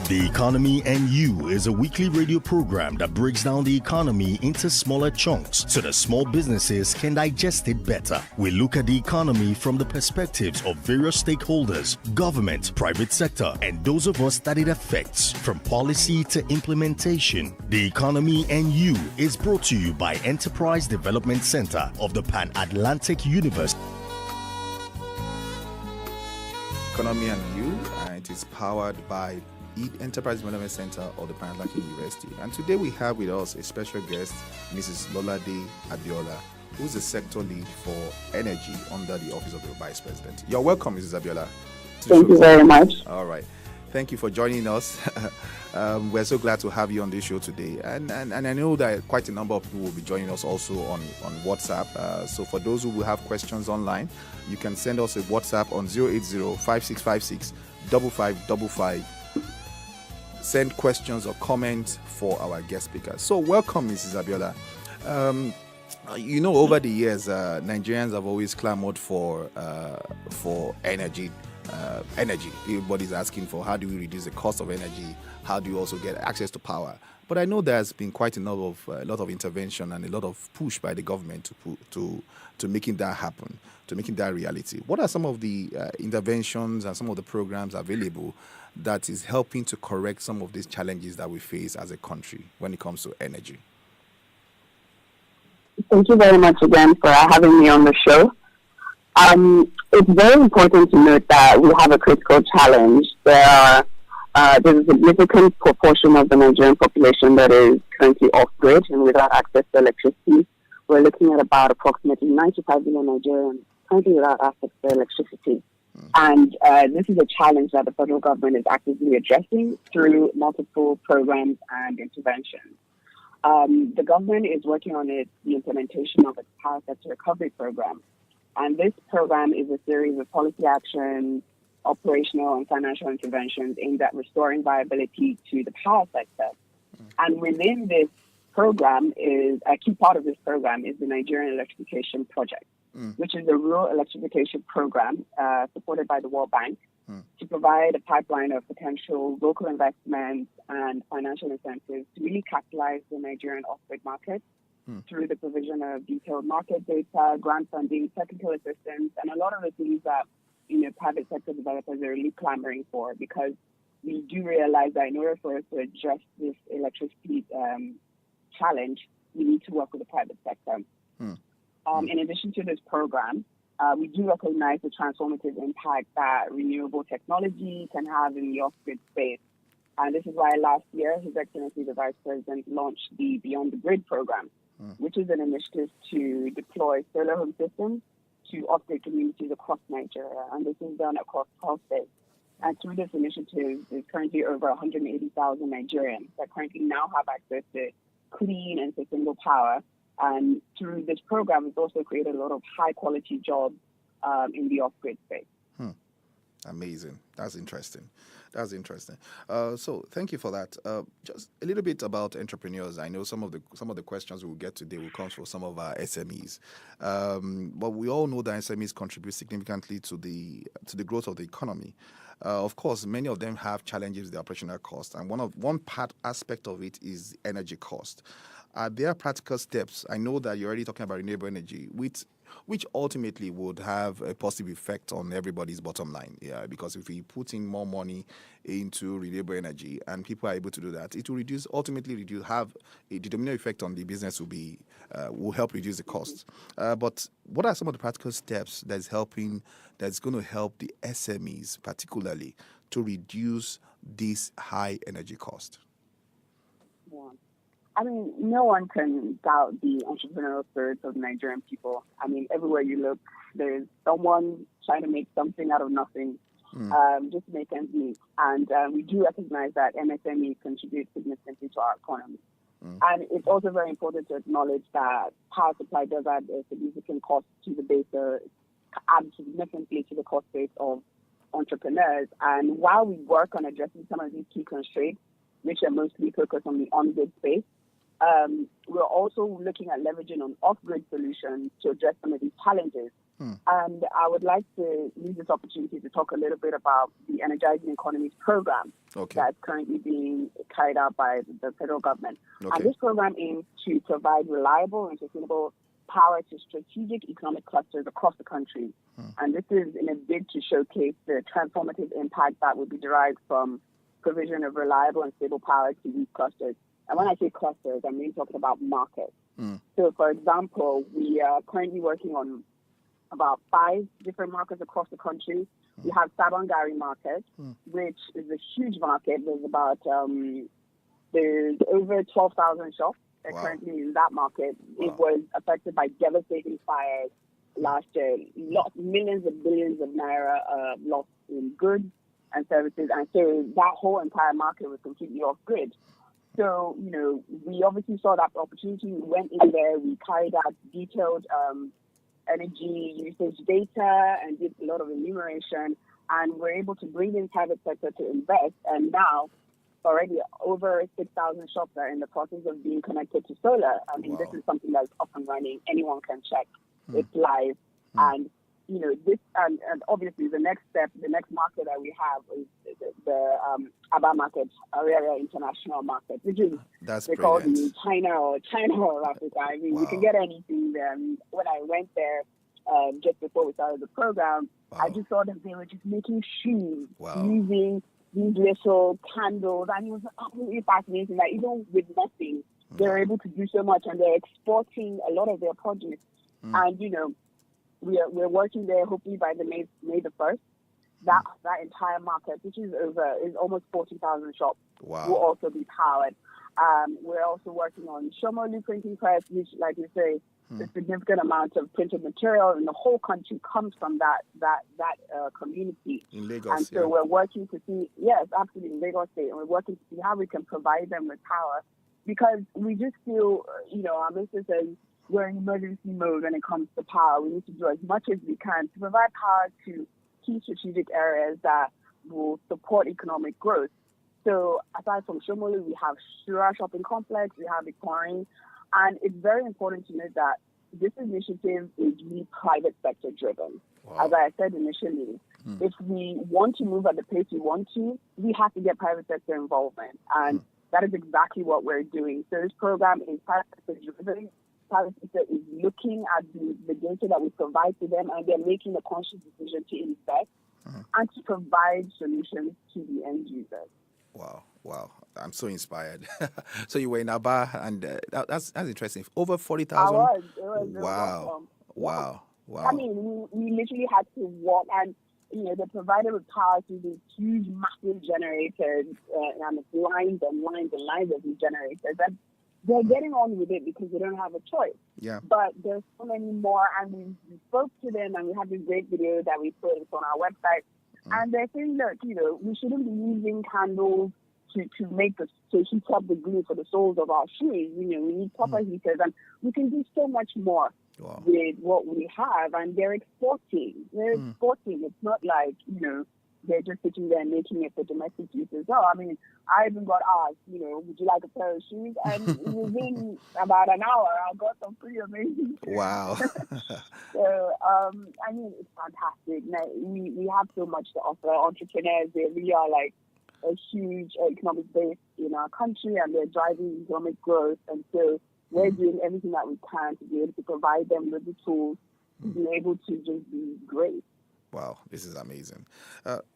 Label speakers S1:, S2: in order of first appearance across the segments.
S1: The Economy and You is a weekly radio program that breaks down the economy into smaller chunks so that small businesses can digest it better. We look at the economy from the perspectives of various stakeholders, government, private sector, and those of us that it affects, from policy to implementation. The Economy and You is brought to you by Enterprise Development Center of the Pan-Atlantic University.
S2: Economy and You, it is powered by Enterprise Development Center of the Pan-Atlantic University. And today we have with us a special guest, Mrs. Lolade Abiola, who's the sector lead for energy under the Office of the Vice President. You're welcome, Mrs. Abiola.
S3: Thank you very much.
S2: All right. Thank you for joining us. We're so glad to have you on this show today. And I know that quite a number of people will be joining us also on WhatsApp. So for those who will have questions online, you can send us a WhatsApp on 080-5656-5555. Send questions or comments for our guest speakers. So welcome, Mrs. Abiola. Over the years, Nigerians have always clamored for energy. Everybody's asking for how do we reduce the cost of energy? How do you also get access to power? But I know there's been quite a lot of intervention and a lot of push by the government to making that happen, to making that reality. What are some of the interventions and some of the programs available that is helping to correct some of these challenges that we face as a country when it comes to energy?
S3: Thank you very much again for having me on the show. It's very important to note that we have a critical challenge. There's a significant proportion of the Nigerian population that is currently off-grid and without access to electricity. We're looking at about approximately 95 million Nigerians currently without access to electricity. And this is a challenge that the federal government is actively addressing through multiple programs and interventions. The government is working on the implementation of its power sector recovery program. And this program is a series of policy actions, operational and financial interventions aimed at restoring viability to the power sector. And within this program is a key part of this program is the Nigerian Electrification project, which is a rural electrification program supported by the World Bank to provide a pipeline of potential local investments and financial incentives to really capitalize the Nigerian off-grid market through the provision of detailed market data, grant funding, technical assistance, and a lot of the things that private sector developers are really clamoring for, because we do realize that in order for us to address this electricity challenge, we need to work with the private sector. In addition to this program, we do recognize the transformative impact that renewable technology can have in the off-grid space. And this is why last year, His Excellency the Vice President launched the Beyond the Grid program, which is an initiative to deploy solar home systems to off-grid communities across Nigeria. And this is done across 12 states. And through this initiative, there's currently over 180,000 Nigerians that currently now have access to clean and sustainable power. And through this program, it's also created a lot of high-quality jobs in the off-grid space.
S2: Amazing. That's interesting. So thank you for that. Just a little bit about entrepreneurs. I know some of the questions we'll get today will come from some of our SMEs, but we all know that SMEs contribute significantly to the growth of the economy. Of course, many of them have challenges with the operational cost, and one aspect of it is energy cost. Are there practical steps? I know that you're already talking about renewable energy, which ultimately would have a positive effect on everybody's bottom line. Yeah, because if we put in more money into renewable energy and people are able to do that, it will have a domino effect on the business, will help reduce the costs. But what are some of the practical steps that's going to help the SMEs particularly to reduce this high energy cost?
S3: Yeah. I mean, no one can doubt the entrepreneurial spirit of Nigerian people. I mean, everywhere you look, there's someone trying to make something out of nothing, just to make ends meet. And we do recognize that MSMEs contribute significantly to our economy. And it's also very important to acknowledge that power supply does add a significant cost to the base, add significantly to the cost base of entrepreneurs. And while we work on addressing some of these key constraints, which are mostly focused on the on-grid space, we're also looking at leveraging on off-grid solutions to address some of these challenges. And I would like to use this opportunity to talk a little bit about the Energizing Economies program, that's currently being carried out by the federal government.
S2: Okay.
S3: And this program aims to provide reliable and sustainable power to strategic economic clusters across the country. And this is in a bid to showcase the transformative impact that would be derived from provision of reliable and stable power to these clusters. And when I say clusters, I'm really talking about markets. So, for example, we are currently working on about 5 different markets across the country. We have Sabongari market, which is a huge market. There's over 12,000 shops currently in that market. It was affected by devastating fires last year. Millions of billions of naira lost in goods and services. And so that whole entire market was completely off grid. So, we obviously saw that opportunity. We went in there, we carried out detailed energy usage data and did a lot of enumeration, and we're able to bring in private sector to invest. And now, already over 6,000 shops are in the process of being connected to solar. I mean, this is something that's up and running. Anyone can check. It's live. And, this, and obviously the next step, the next market that we have is the Aba market, Area International Market, which is, they call it China or Africa. I mean, you can get anything there. I mean, when I went there just before we started the program, I just saw that they were just making shoes using these little candles, and it was absolutely fascinating that even with nothing, they're able to do so much, and they're exporting a lot of their produce. And we're working there. Hopefully by the May the 1st, that entire market, which is almost 40,000 shops, will also be powered. We're also working on Shomolu printing press, which, like you say, a significant amount of printed material in the whole country comes from that community. In Lagos, and so we're working to see, absolutely, in Lagos State, and we're working to see how we can provide them with power, because we just feel, our minister says we're in emergency mode when it comes to power. We need to do as much as we can to provide power to key strategic areas that will support economic growth. So aside from Shomolu, we have Shura Shopping Complex, we have Victorian. And it's very important to note that this initiative is really private sector driven. As I said initially, if we want to move at the pace we want to, we have to get private sector involvement. And that is exactly what we're doing. So this program is private sector driven. Private sector is looking at the data that we provide to them, and they're making a conscious decision to invest and to provide solutions to the end users.
S2: Wow. I'm so inspired. So you were in Aba, and that's interesting. Over 40,000?
S3: I was.
S2: Wow.
S3: I mean, we literally had to walk, and, they provided with power to these huge, massive generators, and it's lines and lines and lines of these generators. And they're getting on with it because they don't have a choice. But there's so many more, and we spoke to them, and we have this great video that we put on our website. And they're saying, look, we shouldn't be using candles to heat up the glue for the soles of our shoes. We need proper heaters, and we can do so much more with what we have. And they're exporting. It's not like, they're just sitting there and making it for domestic uses. So, I mean, I even got asked, would you like a pair of shoes? And within about an hour, I got some pretty amazing shoes.
S2: Wow.
S3: So, I mean, it's fantastic. Now, we have so much to offer. Entrepreneurs, they really are like a huge economic base in our country, and they're driving economic growth. And so we're doing everything that we can to be able to provide them with the tools to be able to just be great.
S2: Wow, this is amazing.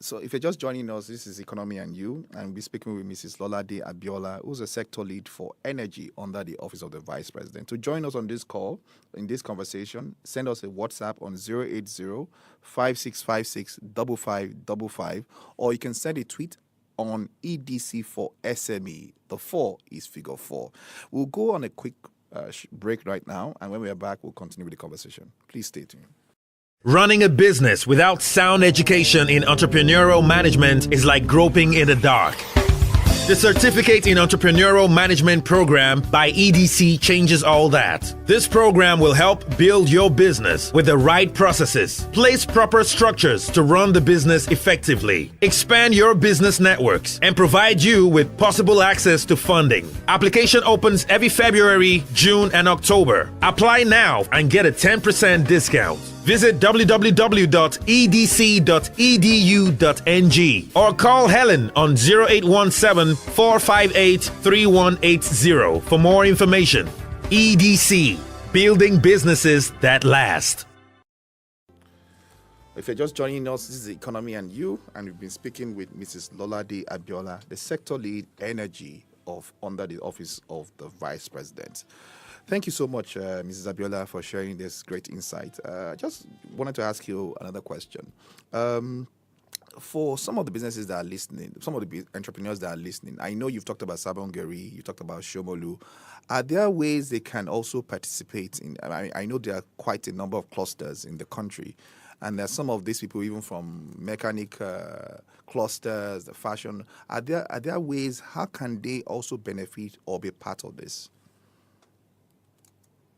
S2: So if you're just joining us, this is Economy and You, and we're speaking with Mrs. Lolade Abiola, who's a sector lead for energy under the Office of the Vice President. To join us on this call, in this conversation, send us a WhatsApp on 080-5656-5555, or you can send a tweet on EDC for SME. The 4 is figure 4. We'll go on a quick break right now, and when we are back, we'll continue with the conversation. Please stay tuned.
S4: Running a business without sound education in entrepreneurial management is like groping in the dark. The Certificate in Entrepreneurial Management program by EDC changes all that. This program will help build your business with the right processes, place proper structures to run the business effectively, expand your business networks, and provide you with possible access to funding. Application opens every February, June, and October. Apply now and get a 10% discount. Visit www.edc.edu.ng or call Helen on 0817-458-3180 for more information. EDC, building businesses that last.
S2: If you're just joining us, this is The Economy and You, and we've been speaking with Mrs. Lolade Abiola, the sector lead energy under the office of the Vice President. Thank you so much, Mrs. Abiola, for sharing this great insight. Just wanted to ask you another question. For some of the businesses that are listening, some of the entrepreneurs that are listening, I know you've talked about Sabongeri, you talked about Shomolu. Are there ways they can also participate in? I know there are quite a number of clusters in the country, and there are some of these people even from mechanic clusters, the fashion. Are there ways? How can they also benefit or be part of this?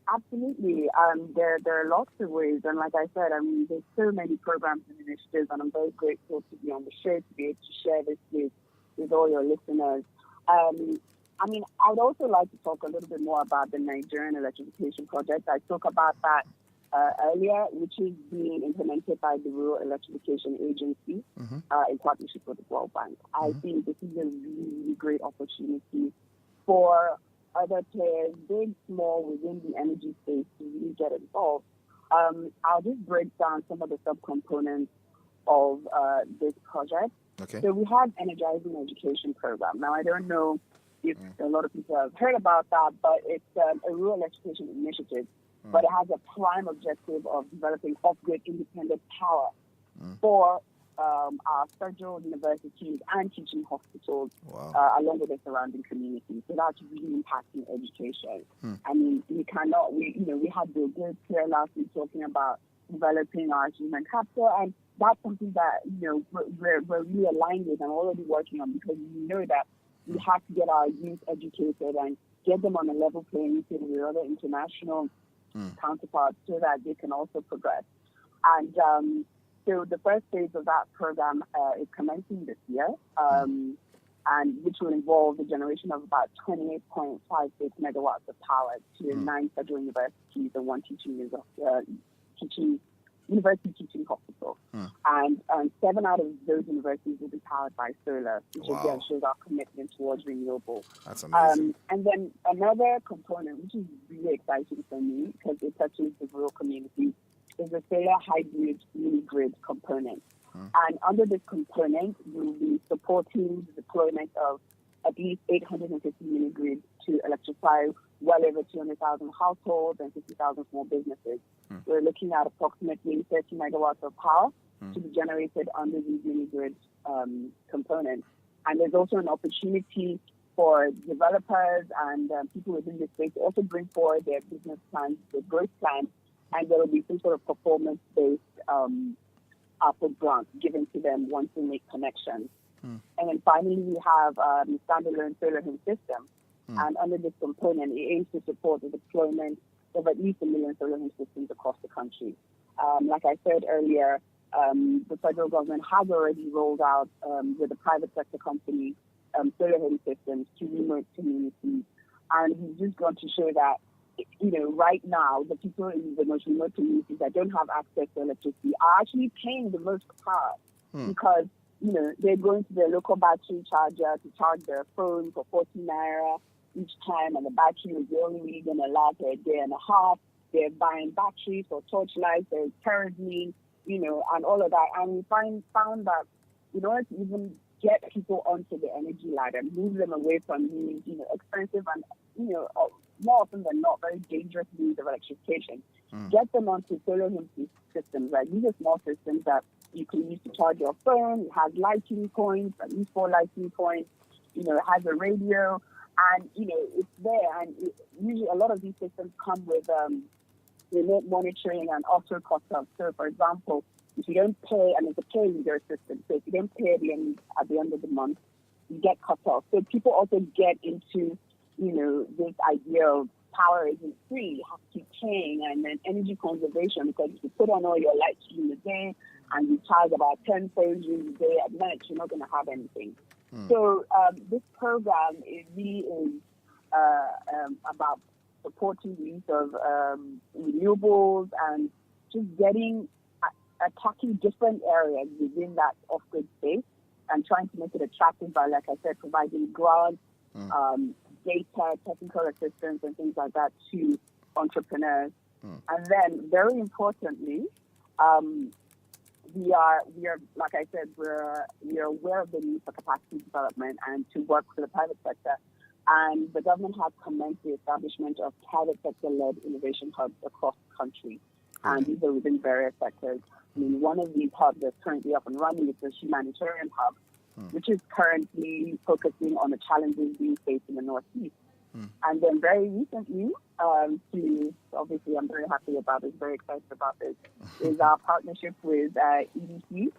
S3: Absolutely. There are lots of ways. And like I said, there's so many programs and initiatives, and I'm very grateful to be on the show, to be able to share this with all your listeners. I would also like to talk a little bit more about the Nigerian Electrification project. I spoke about that earlier, which is being implemented by the Rural Electrification Agency in partnership with the World Bank. I think this is a really great opportunity for other players, big, small, within the energy space to really get involved. I'll just break down some of the subcomponents of this project.
S2: Okay.
S3: So we have Energizing Education Program. Now, I don't know if a lot of people have heard about that, but it's a rural electrification initiative, but it has a prime objective of developing off-grid independent power for our federal universities and teaching hospitals, along with the surrounding communities. So that's really impacting education. We had the good here last week talking about developing our human capital, and that's something that we're really aligned with and already working on, because we know that we have to get our youth educated and get them on a level playing field with other international counterparts so that they can also progress. And so the first phase of that program is commencing this year, and which will involve the generation of about 28.56 megawatts of power to 9 federal universities and 1 university teaching hospital. And 7 out of those universities will be powered by solar, which again shows our commitment towards renewable.
S2: That's amazing.
S3: And then another component, which is really exciting for me because it touches the rural communities, is the solar hybrid mini-grid component. And under this component, we'll be supporting the deployment of at least 850 mini-grids to electrify well over 200,000 households and 50,000 small businesses. We're looking at approximately 30 megawatts of power to be generated under these mini-grid components. And there's also an opportunity for developers and people within the space to also bring forward their business plans, their growth plans, and there will be some sort of performance-based output grants given to them once they make connections. And then finally, we have standalone solar home system. And under this component, it aims to support the deployment of at least 1 million solar home systems across the country. Like I said earlier, the federal government has already rolled out with a private sector company solar home systems to remote communities. And we've just got to show that right now, the people in the most remote communities that don't have access to electricity are actually paying the most power because, they're going to their local battery charger to charge their phone for 14 naira each time, and the battery is only going to last a day and a half. They're buying batteries for torchlights, there's kerosene, and all of that. And we found that in order to even get people onto the energy ladder, move them away from these, expensive and, more often than not, very dangerous means of electrification. Get them onto solar home systems. Right? These are small systems that you can use to charge your phone. It has lighting points, at least 4 lighting points. It has a radio, and it's there. And usually, a lot of these systems come with remote monitoring and also cost of. So, for example, if you don't pay, and it's a pay-as-you-go system. So, if you don't pay at the end of the month, you get cut off. So, people also get into this idea of power isn't free, you have to keep paying, and then energy conservation, because if you put on all your lights during the day and you charge about 10 phones during the day, at night you're not going to have anything. So this program really is about supporting the use of renewables and just attacking different areas within that off-grid space and trying to make it attractive by, like I said, providing grants, data, technical assistance, and things like that to entrepreneurs. And then, very importantly, we are, like I said, we are aware of the need for capacity development and to work with the private sector. And the government has commenced the establishment of private sector-led innovation hubs across the country. And these are within various sectors. I mean, one of these hubs that's currently up and running is the humanitarian hub, which is currently focusing on the challenges being faced in the Northeast. And then very recently, obviously I'm very happy about this, very excited about this, is our partnership with EDC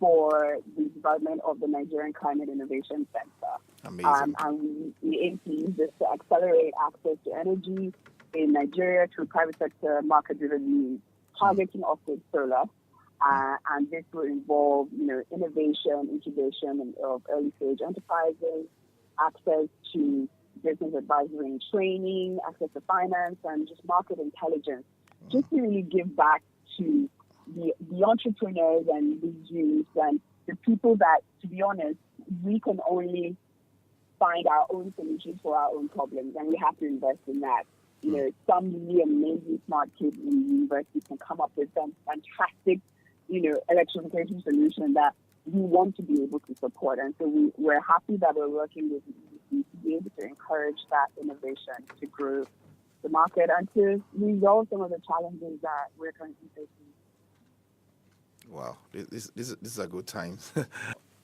S3: for the development of the Nigerian Climate Innovation Center.
S2: Amazing.
S3: And we aim to use this to accelerate access to energy in Nigeria through private sector market-driven means, targeting off-grid solar. And this will involve, innovation, incubation of early-stage enterprises, access to business advisory and training, access to finance, and just market intelligence, just to really give back to the entrepreneurs and the youth and the people that, to be honest, we can only find our own solutions for our own problems, and we have to invest in that. Some really amazing smart kids in university can come up with some fantastic, electrification solution that we want to be able to support. And so we're happy that we're working with EDC to be able to encourage that innovation to grow the market and to resolve some of the challenges that we're currently facing.
S2: Wow, this is a good time.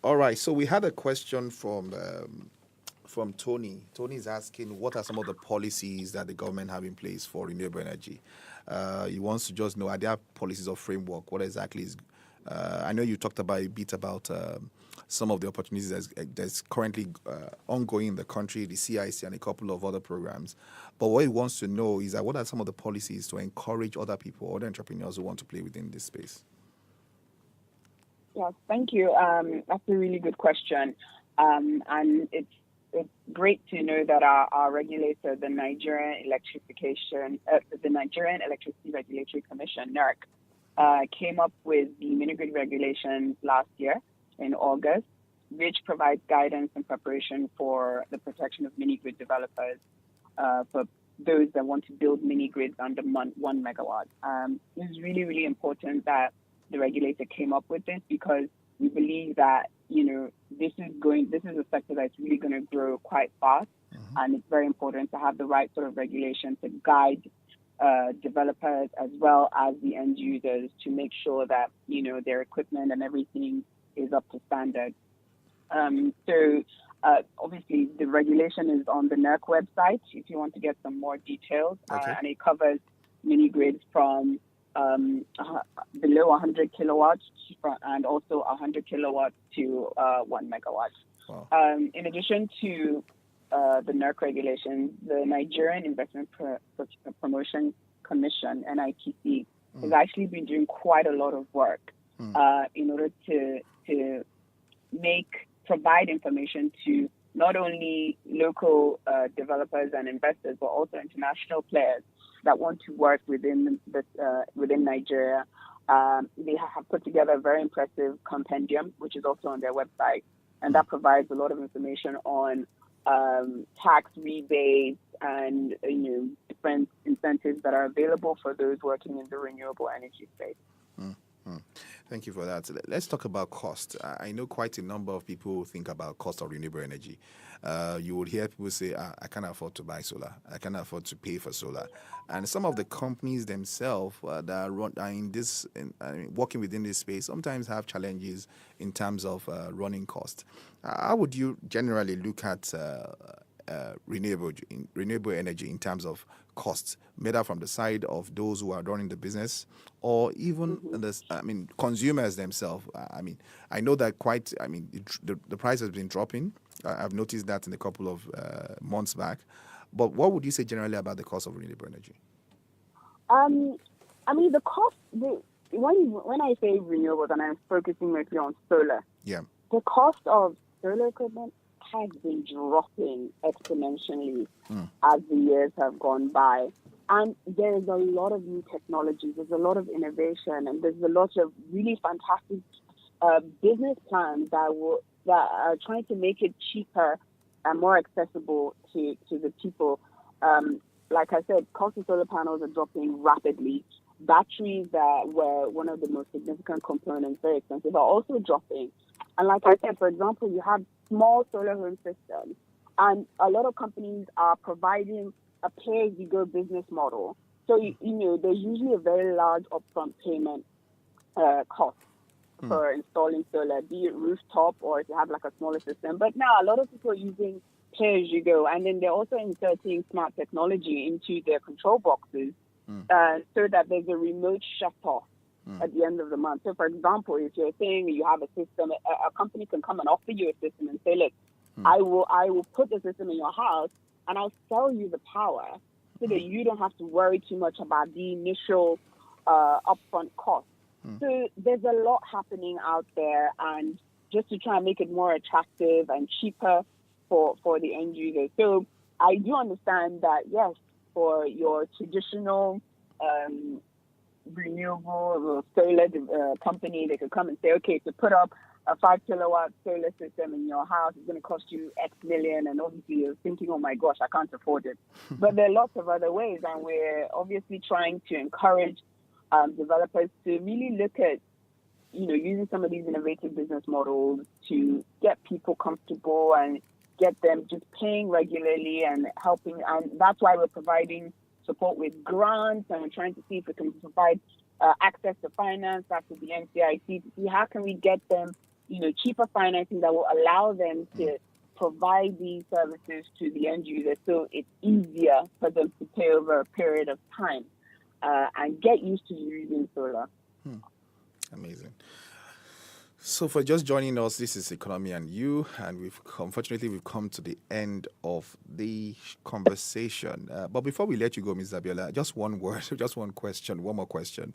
S2: All right, so we had a question from Tony. Tony is asking, what are some of the policies that the government have in place for renewable energy? He wants to just know, are there policies or framework? What exactly is... I know you talked a bit about some of the opportunities that's currently ongoing in the country, the CIC and a couple of other programs. But what he wants to know is that what are some of the policies to encourage other people, other entrepreneurs who want to play within this space?
S3: Yes, thank you. That's a really good question. And it's great to know that our regulator, the Nigerian Electricity Regulatory Commission, NERC, came up with the mini-grid regulations last year in August, which provides guidance and preparation for the protection of mini-grid developers for those that want to build mini-grids under 1 megawatt. It's really, really important that the regulator came up with this because we believe that, this is a sector that's really going to grow quite fast. And it's very important to have the right sort of regulation to guide developers as well as the end users to make sure that, their equipment and everything is up to standard. Obviously, the regulation is on the NERC website if you want to get some more details.
S2: Okay.
S3: And it covers mini grids from below 100 kilowatts and also 100 kilowatts to 1 megawatt.
S2: Wow.
S3: In addition to the NERC regulations, the Nigerian Investment Promotion Commission, NIPC, has actually been doing quite a lot of work in order to provide information to not only local developers and investors, but also international players that want to work within Nigeria. They have put together a very impressive compendium, which is also on their website, and that provides a lot of information on tax rebates and different incentives that are available for those working in the renewable energy space.
S2: Thank you for that. Let's talk about cost. I know quite a number of people think about cost of renewable energy. You would hear people say, I can't afford to buy solar. I can't afford to pay for solar. And some of the companies themselves that are working within this space sometimes have challenges in terms of running cost. How would you generally look at renewable energy in terms of costs, whether from the side of those who are running the business or even consumers themselves? I know that the price has been dropping. I've noticed that in a couple of months back. But what would you say generally about the cost of renewable energy?
S3: The cost, when I say renewables and I'm focusing mostly on solar,
S2: yeah,
S3: the cost of solar equipment has been dropping exponentially as the years have gone by. And there's a lot of new technologies, there's a lot of innovation, and there's a lot of really fantastic business plans that are trying to make it cheaper and more accessible to the people. Like I said, cost of solar panels are dropping rapidly. Batteries that were one of the most significant components, very expensive, are also dropping. And like I said, for example, you have small solar home systems, and a lot of companies are providing a pay-as-you-go business model. So, there's usually a very large upfront payment cost for installing solar, be it rooftop or if you have like a smaller system. But now a lot of people are using pay-as-you-go, and then they're also inserting smart technology into their control boxes so that there's a remote shut-off at the end of the month. So, for example, if you're saying you have a system, a company can come and offer you a system and say, look, I will put the system in your house, and I'll sell you the power so that you don't have to worry too much about the initial upfront cost. So there's a lot happening out there, and just to try and make it more attractive and cheaper for the end user. So I do understand that, yes, for your traditional renewable solar company, they could come and say, okay, to put up a 5 kilowatt solar system in your house is going to cost you X million, and obviously you're thinking, oh my gosh, I can't afford it. But there are lots of other ways, and we're obviously trying to encourage developers to really look at, using some of these innovative business models to get people comfortable and get them just paying regularly and helping. And that's why we're providing support with grants, and we're trying to see if we can provide access to finance, that's with the NCIC, to see how can we get them cheaper financing that will allow them to provide these services to the end user, so it's easier for them to pay over a period of time and get used to using solar.
S2: Amazing. So for just joining us, this is Economy and You, and we've come to the end of the conversation. But before we let you go, Ms. Abiola, just one word, just one more question.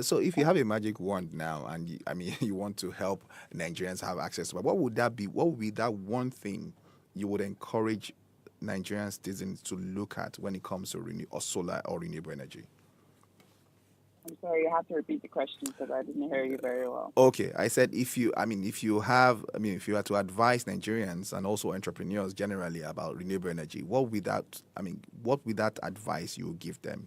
S2: So if you have a magic wand now, and you want to help Nigerians have access to it, what would that be? What would be that one thing you would encourage Nigerian citizens to look at when it comes to solar or renewable energy?
S3: I'm sorry, you have to repeat the question because I didn't hear you very well.
S2: Okay, I said if you had to advise Nigerians and also entrepreneurs generally about renewable energy, what would that advice you would give them?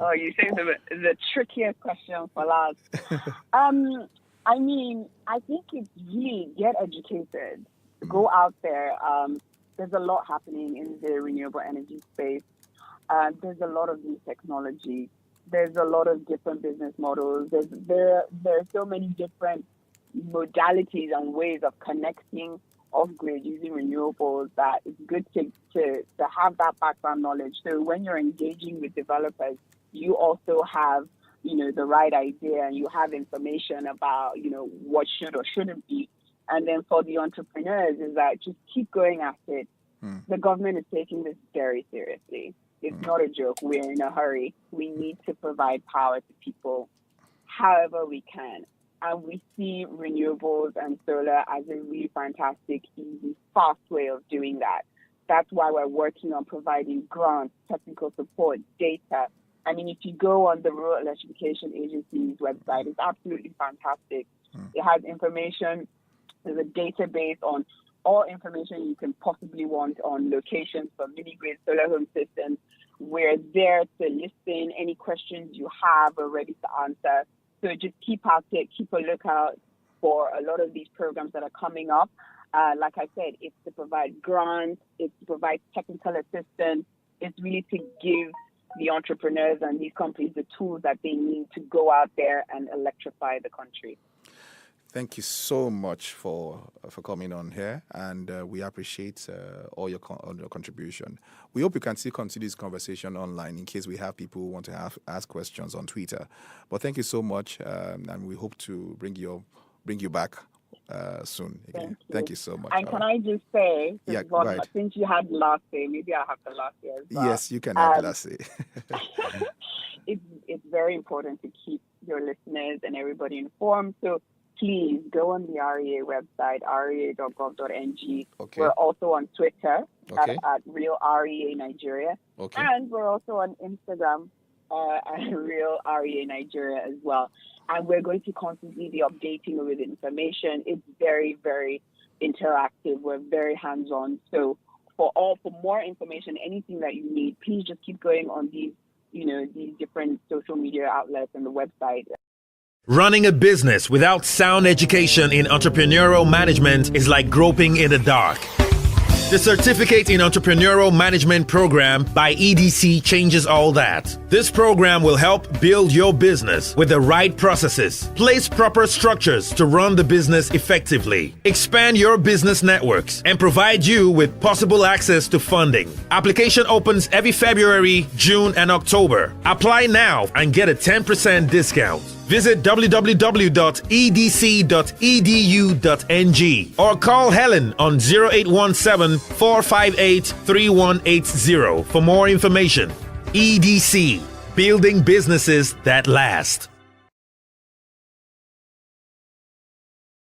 S3: Oh, you saved the trickiest question for last. I think it's really get educated, go out there. There's a lot happening in the renewable energy space. There's a lot of new technology. There's a lot of different business models. There are so many different modalities and ways of connecting off-grid using renewables that it's good to have that background knowledge. So when you're engaging with developers, you also have, the right idea, and you have information about, what should or shouldn't be. And then for the entrepreneurs is that just keep going at it. The government is taking this very seriously. It's not a joke. We're in a hurry. We need to provide power to people however we can. And we see renewables and solar as a really fantastic, easy, fast way of doing that. That's why we're working on providing grants, technical support, data. If you go on the Rural Electrification Agency's website, it's absolutely fantastic. It has information. There's a database on all information you can possibly want on locations for mini-grid solar home systems. We're there to listen. Any questions you have, we're ready to answer. So just keep at it, keep a lookout for a lot of these programs that are coming up. Like I said, it's to provide grants, it's to provide technical assistance, it's really to give the entrepreneurs and these companies the tools that they need to go out there and electrify the country.
S2: Thank you so much for coming on here, and we appreciate all your contribution. We hope you can still continue this conversation online in case we have people who want to ask questions on Twitter. But thank you so much, and we hope to bring you back soon again. Thank you so much.
S3: And can I just say, since you had the last say, maybe I have the last say as well.
S2: Yes, you can have the last say.
S3: It's very important to keep your listeners and everybody informed. So please go on the REA website, rea.gov.ng.
S2: Okay.
S3: We're also on Twitter
S2: Okay.
S3: at Real REA Nigeria.
S2: Okay.
S3: And we're also on Instagram at Real REA Nigeria as well. And we're going to constantly be updating you with information. It's very, very interactive. We're very hands-on. So for more information, anything that you need, please just keep going on these different social media outlets and the website.
S4: Running a business without sound education in entrepreneurial management is like groping in the dark. The Certificate in Entrepreneurial Management program by EDC changes all that. This program will help build your business with the right processes, place proper structures to run the business effectively, expand your business networks, and provide you with possible access to funding. Application opens every February, June, and October. Apply now and get a 10% discount. Visit www.edc.edu.ng or call Helen on 0817-458-3180 for more information. EDC, building businesses that last.